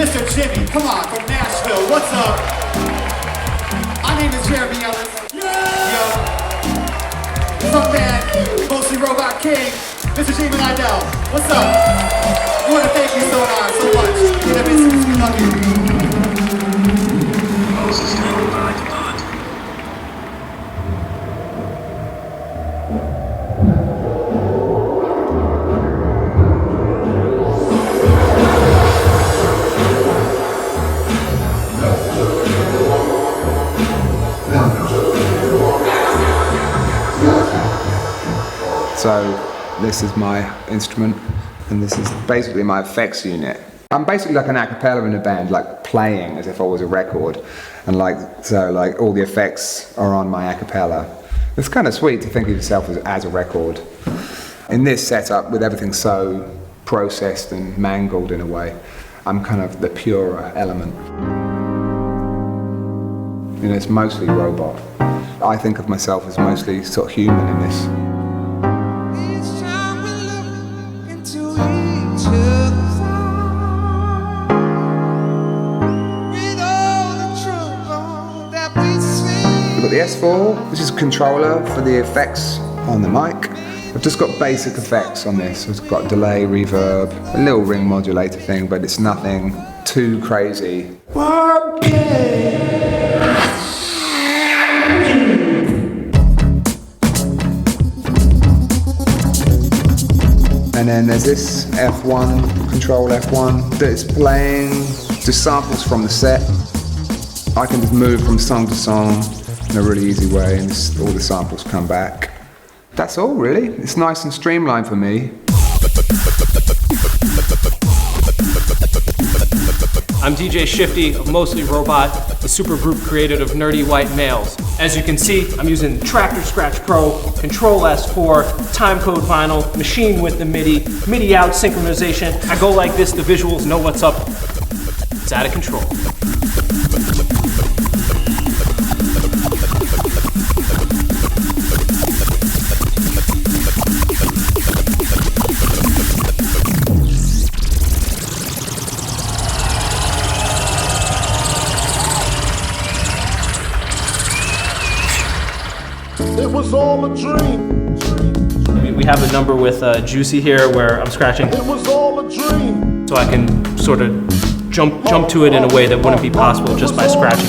Mr. Jimmy, come on, from Nashville, what's up? My name is Jamie Ellis. Yo. From band, mostly Robot King, Mr. Jamie Lidell, what's up? I want to thank you, Sónar, so much. We love you. So this is my instrument, and this is basically my effects unit. I'm basically like an a cappella in a band, like playing as if I was a record, and so all the effects are on my a cappella. It's kind of sweet to think of yourself as a record. In this setup, with everything so processed and mangled in a way, I'm kind of the purer element. You know, it's mostly robot. I think of myself as mostly sort of human in this. We've got the S4, which is a controller for the effects on the mic. I've just got basic effects on this. It's got delay, reverb, a little ring modulator thing, but it's nothing too crazy. And then there's this F1, control F1, that is playing just samples from the set. I can just move from song to song in a really easy way, and all the samples come back. That's all really. It's nice and streamlined for me. I'm DJ Shiftee of Mostly Robot, a supergroup created of nerdy white males. As you can see, I'm using Tractor Scratch Pro, Control S4, timecode vinyl, machine with the MIDI out synchronization. I go like this, the visuals know what's up. It's out of control. It was all a dream. We have a number with Juicy here where I'm scratching. It was all a dream. So I can sort of jump to it in a way that wouldn't be possible just by scratching.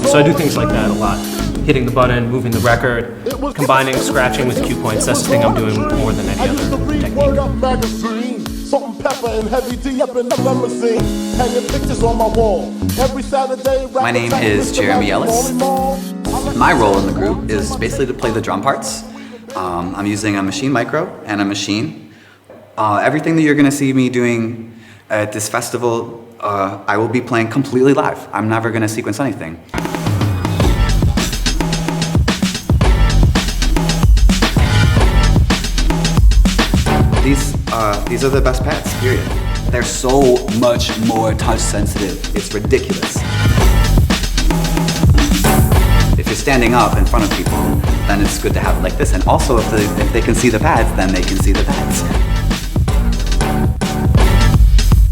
So I do things like that a lot. Hitting the button, moving the record, combining scratching with cue points. That's the thing I'm doing more than any other technique. Salt and pepper and heavy D up in the limousine. Hanging pictures on my wall. Every Saturday. My name is Jamie Ellis. My role in the group is basically to play the drum parts. I'm using a Machine Micro and a Machine. Everything that you're going to see me doing at this festival, I will be playing completely live. I'm never going to sequence anything. These are the best pads, period. They're so much more touch sensitive. It's ridiculous. If you're standing up in front of people, then it's good to have it like this. And also, if they can see the pads, then they can see the pads.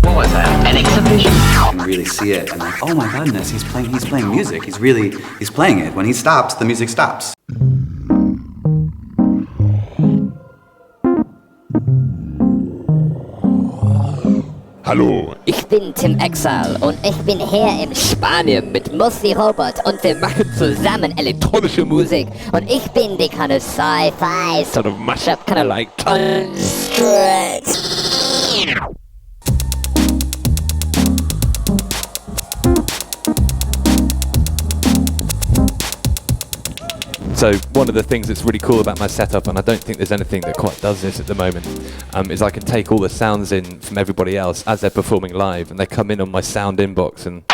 What was that? An exhibition? You can really see it, and like, oh my goodness, he's playing music. He's playing it. When he stops, the music stops. Hallo. Ich bin Tim Exile und ich bin hier in Spanien mit Mostly Robot und wir machen zusammen elektronische Musik und ich bin die kind of sci-fi sort of mashup, kind of like construct. So one of the things that's really cool about my setup, and I don't think there's anything that quite does this at the moment, is I can take all the sounds in from everybody else as they're performing live, and they come in on my sound inbox, and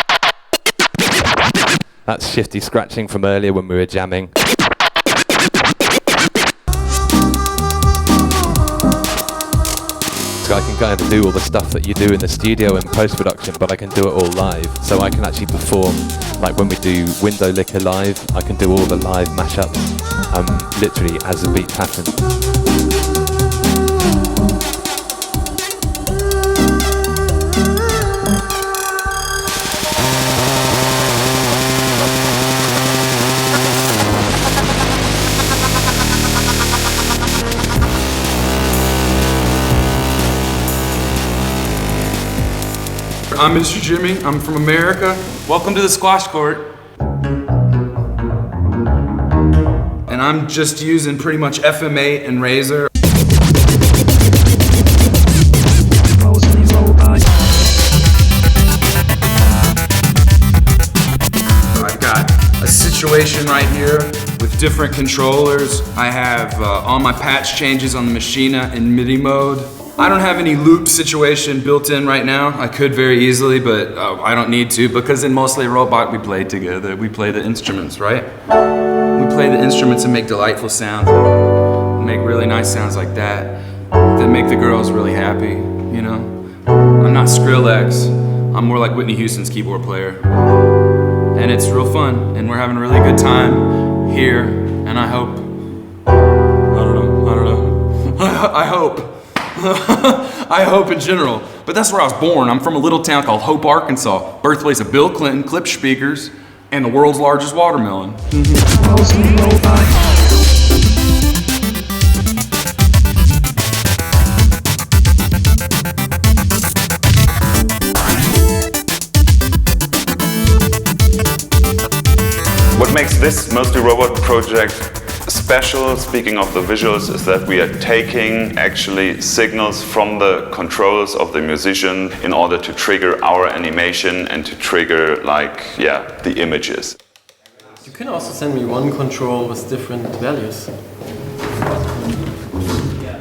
that's Shiftee scratching from earlier when we were jamming. So I can kind of do all the stuff that you do in the studio and post-production, but I can do it all live. So I can actually perform, like when we do Window Licker live, I can do all the live mashups, literally as a beat pattern. I'm Mr. Jimmy. I'm from America. Welcome to the squash court. And I'm just using pretty much FM8 and Razor. I've got a situation right here with different controllers. I have all my patch changes on the Machina in MIDI mode. I don't have any loop situation built in right now. I could very easily, but I don't need to because in Mostly Robot we play together. We play the instruments, right? We play the instruments and make delightful sounds. Make really nice sounds like that make the girls really happy, you know? I'm not Skrillex. I'm more like Whitney Houston's keyboard player. And it's real fun, and we're having a really good time here, and I hope, I hope. I hope in general. But that's where I was born. I'm from a little town called Hope, Arkansas, birthplace of Bill Clinton, Klipsch speakers, and the world's largest watermelon. What makes this Mostly Robot project special, speaking of the visuals, is that we are taking actually signals from the controllers of the musician in order to trigger our animation and to trigger, the images. You can also send me one control with different values.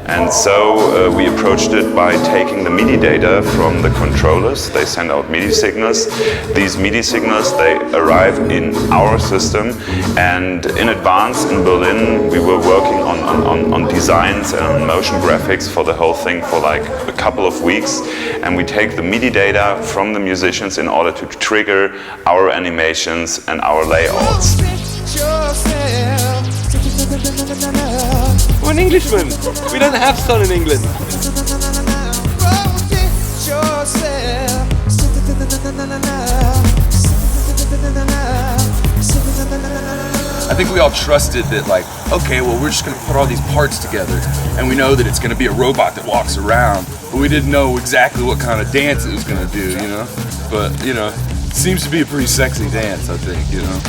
And so we approached it by taking the MIDI data from the controllers. They send out MIDI signals. These MIDI signals, they arrive in our system, and in advance in Berlin we were working on designs and on motion graphics for the whole thing for like a couple of weeks, and we take the MIDI data from the musicians in order to trigger our animations and our layouts. We're an Englishman. We don't have sun in England. I think we all trusted that, okay, well, we're just gonna put all these parts together, and we know that it's gonna be a robot that walks around, but we didn't know exactly what kind of dance it was gonna do, you know? But, you know, it seems to be a pretty sexy dance, I think, you know?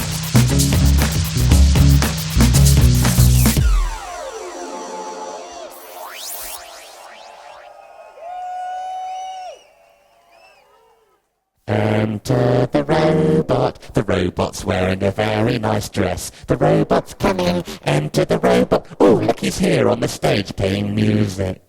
Enter the robot. The robot's wearing a very nice dress. The robot's coming. Enter the robot. Oh, look, he's here on the stage playing music.